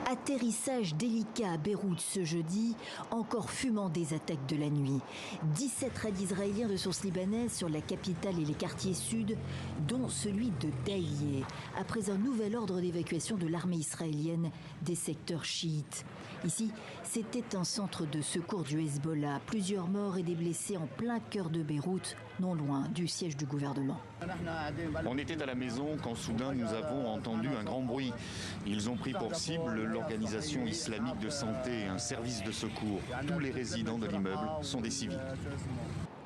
Atterrissage délicat à Beyrouth ce jeudi, encore fumant des attaques de la nuit. 17 raids israéliens de sources libanaises sur la capitale et les quartiers sud, dont celui de Dahieh, après un nouvel ordre d'évacuation de l'armée israélienne des secteurs chiites. Ici, c'était un centre de secours du Hezbollah. Plusieurs morts et des blessés en plein cœur de Beyrouth, non loin du siège du gouvernement. On était à la maison quand soudain nous avons entendu un grand bruit. Ils ont pris pour cible l'organisation islamique de santé, un service de secours. Tous les résidents de l'immeuble sont des civils.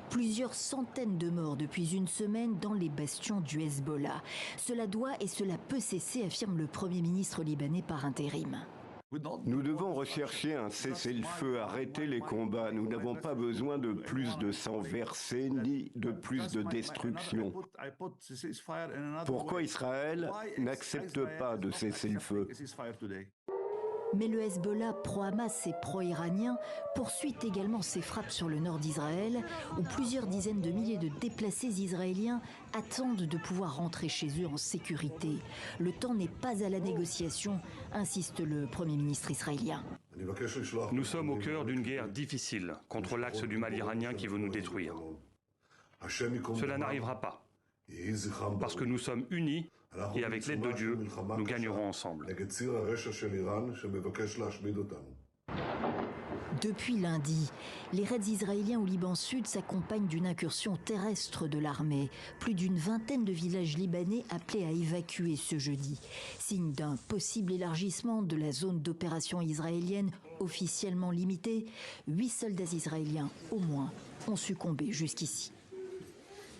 Plusieurs centaines de morts depuis une semaine dans les bastions du Hezbollah. Cela doit et cela peut cesser, affirme le Premier ministre libanais par intérim. Nous devons rechercher un cessez-le-feu, arrêter les combats. Nous n'avons pas besoin de plus de sang versé ni de plus de destruction. Pourquoi Israël n'accepte pas de cessez-le-feu ? Mais le Hezbollah pro-Hamas et pro-iranien poursuit également ses frappes sur le nord d'Israël, où plusieurs dizaines de milliers de déplacés israéliens attendent de pouvoir rentrer chez eux en sécurité. Le temps n'est pas à la négociation, insiste le Premier ministre israélien. Nous sommes au cœur d'une guerre difficile contre l'axe du mal iranien qui veut nous détruire. Cela n'arrivera pas. Parce que nous sommes unis et avec l'aide de Dieu, nous gagnerons ensemble. Depuis lundi, les raids israéliens au Liban Sud s'accompagnent d'une incursion terrestre de l'armée. Plus d'une vingtaine de villages libanais appelés à évacuer ce jeudi. Signe d'un possible élargissement de la zone d'opération israélienne officiellement limitée, 8 soldats israéliens au moins ont succombé jusqu'ici.